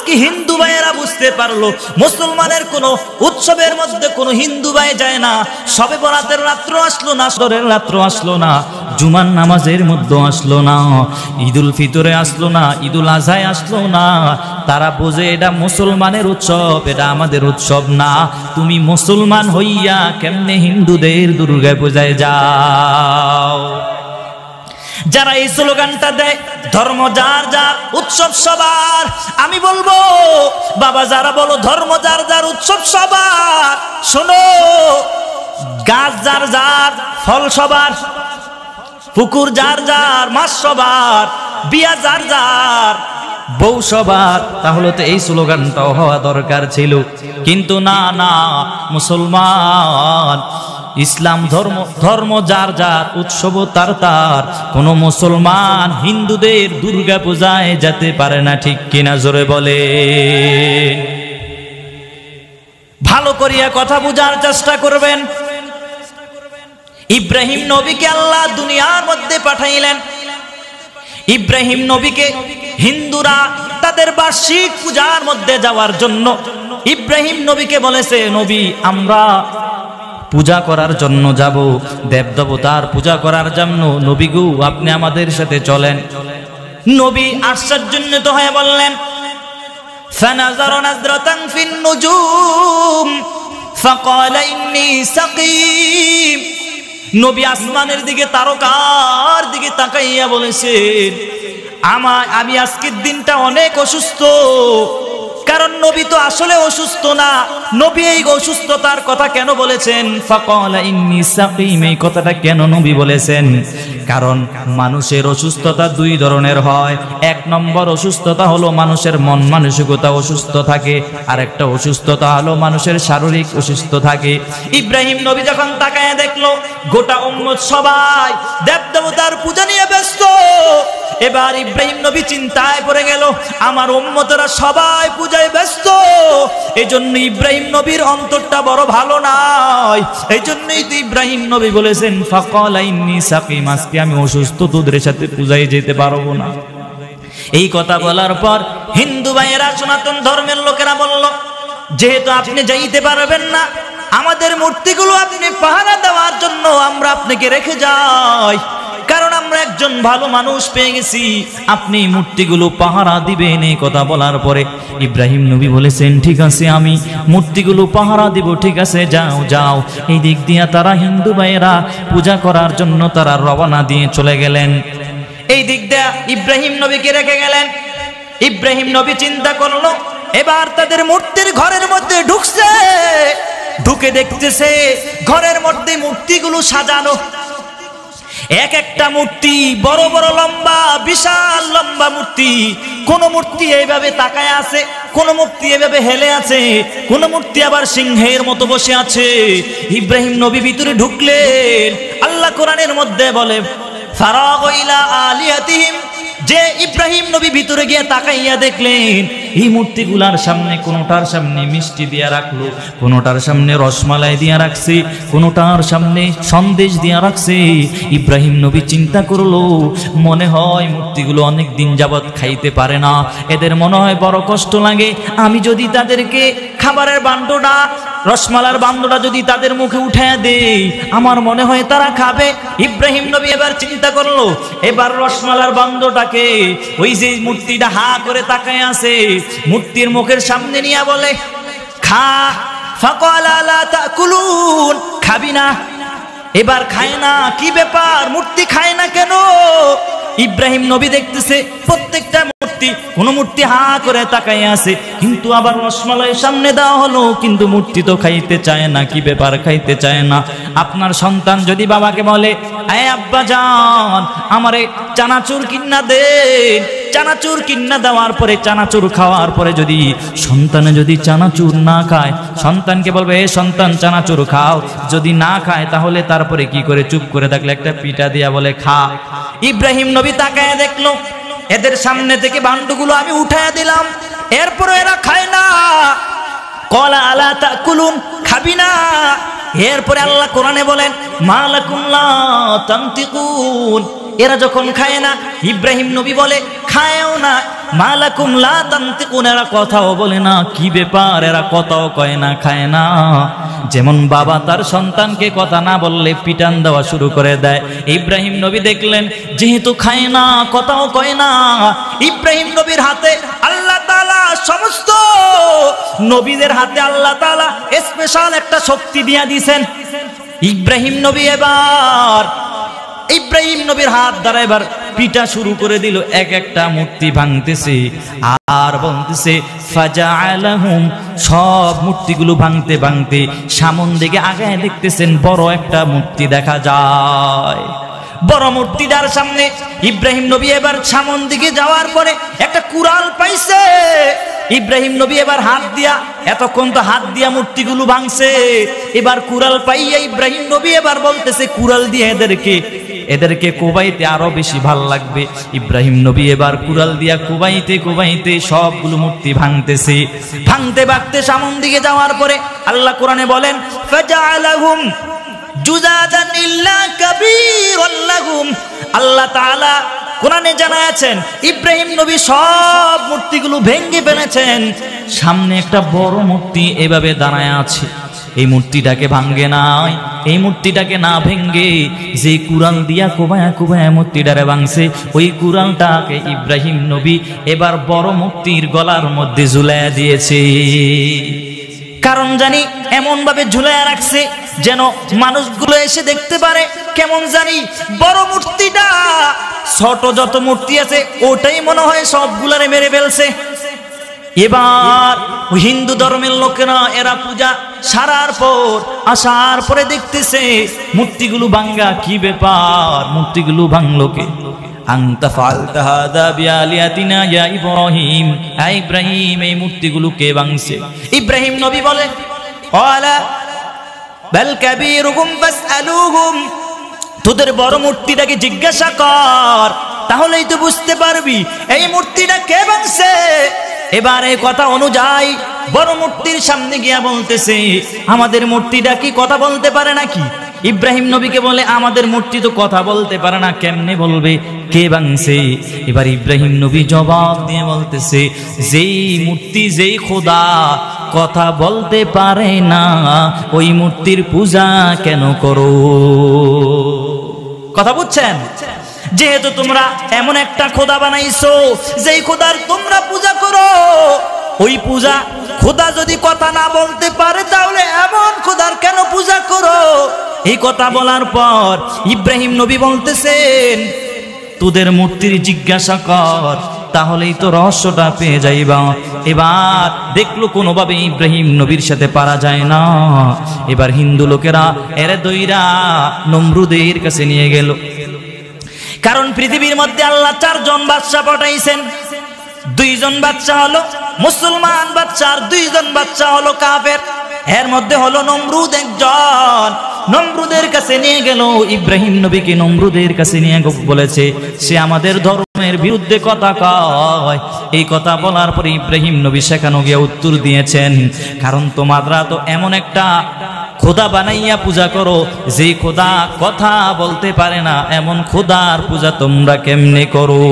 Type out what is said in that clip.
আজকে হিন্দু ভাইয়েরা বুঝতে পারলো মুসলমানের কোনো উৎসবের মধ্যে কোনো হিন্দু ভাই যায় না। সবে বরাতের রাত্র আসলো না, আসরের রাত্র আসলো না, জুমার নামাজের মধ্যে আসলো না, ঈদুল ফিতরে আসলো না, ঈদুল আজহায় আসলো না। তারা বোঝে এটা মুসলমানের উৎসব, এটা আমাদের উৎসব না। তুমি মুসলমান হইয়া কেমনে হিন্দুদের দুর্গা পূজায় যাও? যারা এই স্লোগানটা দেয় ধর্ম যার যার উৎসব সবার, আমি বলবো বাবা যারা বলো ধর্ম যার যার উৎসব সবার, শোনো গাছ যার যার ফল সবার, পুকুর যার যার মাছ সবার, বিয়া যার যার বউ সবার। তাহলে তো এই স্লোগানটাও হওয়া দরকার ছিল, কিন্তু না না, মুসলমান ইসলাম ধর্ম, ধর্ম যার যার, উৎসব তার তার। কোন মুসলমান হিন্দুদের দুর্গা পূজায় যেতে পারে না, ঠিক কিনা জোরে বলে? ভালো করিয়া কথা বুঝার চেষ্টা করবেন। ইব্রাহিম নবীকে আল্লাহ দুনিয়ার মধ্যে পাঠাইলেন। ইব্রাহিম নবীকে হিন্দুরা তাদের বার্ষিক পূজার মধ্যে যাওয়ার জন্য ইব্রাহিম নবীকে বলেছে, নবী আমরা পূজা করার জন্য যাব, দেবদেবতার পূজা করার জন্য। নবী গো আপনি আমাদের সাথে চলেন। নবী আশ্চর্যান্বিত হয়ে বললেন, ফানাযারা নাযরাতান ফিন নুজুম ফাকালা ইন্নী সাকীম। নবী আসমানের দিকে, তারকার দিকে তাকাইয়া বলেছেন, আমি আজকের দিনটা অনেক অসুস্থ। কারণ নবী তো আসলে অসুস্থ না। নবী এই অসুস্থতার কথা কেন বলেছেন? ফাকালা ইন্নী সাকীম, এই কথাটা কেন নবী বলেছেন? কারণ মানুষের অসুস্থতা দুই ধরনের হয়। এক নম্বর অসুস্থতা হলো মানুষের মন মানসিকতা অসুস্থ থাকে, আর একটা অসুস্থতা হলো মানুষের শারীরিক অসুস্থ থাকে। ইব্রাহিম নবী যখন তাকায় দেখলো গোটা উম্মত সবাই দেবদেবতার পূজা নিয়ে ব্যস্ত, এবার ইব্রাহিম নবী চিন্তায় পড়ে গেল, আমার উম্মতরা সবাই পূজায় ব্যস্ত। এই জন্য ইব্রাহিম নবীর অন্তরটা বড় ভালো নয়। এই জন্যই তো ইব্রাহিম নবী বলেছেন, ফাকালা ইন্নী সাকীম, আজকে আমি অসুস্থ, তোদের সাথে পূজায় যেতে পারবো না। এই কথা বলার পর হিন্দু ভাইয়েরা, সনাতন ধর্মের লোকেরা বলল, যেহেতু আপনি যাইতে পারবেন না, আমাদের মূর্তিগুলো আপনি পাহারা দেওয়ার জন্য আমরা আপনাকে রেখে যাই। কারণ আমরা একজন ভালো মানুষ পেয়ে গেছি, আপনি মূর্তিগুলো পাহারা দিবেন। এই কথা বলার পরে ইব্রাহিম নবী বলেছেন, ঠিক আছে আমি মূর্তিগুলো পাহারা দিব, ঠিক আছে যাও যাও। এই দিক দিয়ে তারা হিন্দু ভাইয়েরা পূজা করার জন্য তারা রওনা দিয়ে চলে গেলেন। এই দিক দিয়ে ইব্রাহিম নবীকে রেখে গেলেন। ইব্রাহিম নবী চিন্তা করলো, এবার তাদের মূর্তির ঘরের মধ্যে ঢুকছে, ঢুকে দেখতেছে ঘরের মধ্যে মূর্তিগুলো সাজানো। এক একটা মূর্তি বড় বড় লম্বা, বিশাল লম্বা মূর্তি। কোন মূর্তি এইভাবে তাকায় আছে, কোন মূর্তি এভাবে হেলে আছে, কোন মূর্তি আবার সিংহের মতো বসে আছে। ইব্রাহিম নবী ভিতরে ঢুকলেন। আল্লাহ কোরআনের মধ্যে বলে, ফারাগা ইলা আলিয়াতিহিম, যে ইব্রাহিম নবী ভিতরে গিয়ে তাকাইয়া দেখলেন এই মূর্তিগুলার সামনে কোনোটার সামনে মিষ্টি দিয়া রাখলো, কোনোটার সামনে রসমালাই দিয়া রাখছে, কোনোটার সামনে সন্দেশ দিয়া রাখছে। ইব্রাহিম নবী চিন্তা করলো, মনে হয় মূর্তিগুলো অনেক দিন যাবৎ খাইতে পারে না, এদের মনে হয় বড় কষ্ট লাগে। আমি যদি তাদেরকে খাবারের বান্ডটা, রসমালার বান্ডটা যদি তাদের মুখে উঠায় দেই, আমার মনে হয় তারা খাবে। ইব্রাহিম নবী এবার চিন্তা করলো, এবার রসমালার বান্ডটাকে ওই যে মূর্তিটা হা করে তাকায় আছে, মূর্তির মুখের সামনে নিয়ে বলে, খা। ফাকালা লা তাকুলুন, খাবি না? এবার খায় না। কি ব্যাপার, মূর্তি খায় না কেন? ইব্রাহিম নবী দেখতেছে প্রত্যেকটা মূর্তি, কোন মূর্তি হা করে তাকায় আছে, কিন্তু আবার রসমালাই সামনে দেওয়া হলো, কিন্তু মূর্তি তো খাইতে চায় না। কি ব্যাপার, খাইতে চায় না? আপনার সন্তান যদি বাবাকে বলে, আয় আব্বা জান আমারে চানাচুর কিন্না দেন, চানাচুর কিন্না দেওয়ার পরে, চানাচুর খাওয়ার পরে যদি সন্তানে যদি চানাচুর না খায়, সন্তানকে বলবে, এ সন্তান চানাচুর খাও। যদি না খায় তাহলে তারপরে কি করে? চুপ করে থাকলে একটা পিঠা দিয়া বলে খা। ইব্রাহিম নবী তাকায় দেখলো এদের সামনে থেকে ভান্ডগুলো আমি উঠায় দিলাম, এরপরে এরা খায় না। কলা আলা তাকুলুন, খাবি না? এরপরে আল্লাহ কোরআনে বলেন, মা লাকুম লা তানতিকুন, এরা যখন খায় না, ইব্রাহিম নবী বলে খায়ও না, মালাকুম লা তানতিকুন, এরা কথাও বলে না, কি ব্যাপার এরা কথাও কয় না, খায় না। যেমন বাবা তার সন্তানকে কথা না বললে পিটান দেওয়া শুরু করে দেয়, ইব্রাহিম নবী দেখলেন যেহেতু খায় না, কথাও কয় না, ইব্রাহিম নবীর হাতে আল্লাহ তাআলা, সমস্ত নবীদের হাতে আল্লাহ তাআলা স্পেশাল একটা শক্তি দিয়া দিয়েছেন। ইব্রাহিম নবীর হাত দ্বারা এবার পিটা শুরু করে দিল, এক একটা মূর্তি ভাঙতেছে আর বলতেছে ফাজআলাহুম, সব মূর্তিগুলো ভাঙতে ভাঙতে সামন দিকে আগায় দেখতেছেন বড় একটা মূর্তি দেখা যায়। বড় মূর্তিটার সামনে ইব্রাহিম নবী এবার সামন দিকে যাওয়ার পরে একটা কুড়াল পাইছে। ইব্রাহিম নবী এবার হাত দিয়া, এতক্ষণ তো হাত দিয়া মূর্তিগুলো ভাঙছে, এবার কুড়াল পাইয়া ইব্রাহিম নবী এবার বলতেছে কুড়াল দিয়ে এদেরকে কোবাইতে আরো বেশি ভাল লাগবে। ইব্রাহিম নবী এবার কুড়াল দিয়া কোবাইতে সবগুলো মূর্তি ভাঙতেছে। ভাঙতে ভাঙতে সামন দিকে যাওয়ার পরে আল্লাহ কোরআনে বলেন ফাজআলাহুম জুজাদান ইল্লা কাবীরাল লাহুম, আল্লাহ তাআলা কোরআনে জানাচ্ছেন ইব্রাহিম নবী সব মূর্তিগুলো ভেঙে ফেলেছেন, সামনে একটা বড় মূর্তি এভাবে দাঁড়ায় আছে। এই মূর্তিটাকে ভাঙ্গে নাই, এই মূর্তিটাকে না ভেঙ্গে যে কুড়াল দিয়া কোবায়া মূর্তিটারে ভাঙছে, ওই কুড়ালটাকে ইব্রাহিম নবী এবার বড় মূর্তির গলার মধ্যে ঝুলাইয়া দিয়েছে। কারণ জানি এমন ভাবে ঝুলাইয়া রাখছে যেন মানুষগুলো এসে দেখতে পারে, কেমন জানি বড় মূর্তিটা ছোট যত মূর্তি আছে ওটাই মনে হয় সবগুলারে মেরে ফেলছে। এবার হিন্দু ধর্মের লোকেরা এরা পূজা সারার পর আসার পরে দেখতেছে মূর্তিগুলো ভাঙ্গা, কি ব্যাপার মূর্তিগুলো ভাঙলো কে? আনতা ফালতা হাদা বিআলিয়াতিনা ইয়া ইব্রাহিম, ইব্রাহিম এই মূর্তিগুলো কে ভাঙছে? ইব্রাহিম নবী বলে ওয়ালা বাল কাবীরুহুম ফাসআলুহুম, তোদের বড় মূর্তিটাকে জিজ্ঞাসা কর, তাহলেই তো বুঝতে পারবি এই মূর্তিটা কে ভাঙছে। এবার এই কথা অনুযায়ী বড় মূর্তির সামনে গিয়া বলতেছে আমাদের মূর্তিটা কি কথা বলতে পারে নাকি? ইব্রাহিম নবীকে বলে আমাদের মূর্তি তো কথা বলতে পারে না, কেমনে বলবে, কে ভাঙছে? এবার ইব্রাহিম নবী জবাব দিয়ে বলতেছে যেই মূর্তি, যেই খোদা কথা বলতে পারে না, ওই মূর্তির পূজা কেন করো? কথা বুঝছেন? যেহেতু তোমরা এমন একটা খোদা বানাইছো যেই খোদার তোমরা পূজা করো, ওই পূজা খোদা যদি কথা না বলতে পারে তাহলে এমন খোদার কেন পূজা করো? এই কথা বলার পর ইব্রাহিম নবী বলতেছেন তোদের মূর্তির জিজ্ঞাসা কর, তাহলেই তো রহস্যটা পেয়ে যাইবা। এবার দেখলো কোনোভাবে ইব্রাহিম নবীর সাথে পারা যায় না। এবার হিন্দু লোকেরা এরে দইরা নমরুদের কাছে নিয়ে গেল। কারণ পৃথিবীর মধ্যে আল্লাহ 4 জন বাদশা পাঠাইছেন, 2 জন বাদশা হলো মুসলমান বাদশা আর 2 জন বাদশা হলো কাফের। এর মধ্যে হলো নমরুদ একজন। নমরুদের কাছে নিয়ে গেল ইব্রাহিম নবীকে, নমরুদের কাছে নিয়ে বলেছে সে আমাদের ধর্মের বিরুদ্ধে কথা কয়। এই কথা বলার পরে ইব্রাহিম নবী সেখানে গিয়ে উত্তর দিয়েছেন কারণ তোমরা তো এমন একটা খোদা বানাইয়া পূজা করো যে খোদা কথা বলতে পারে না, এমন খোদার পূজা তোমরা কেমনে করো?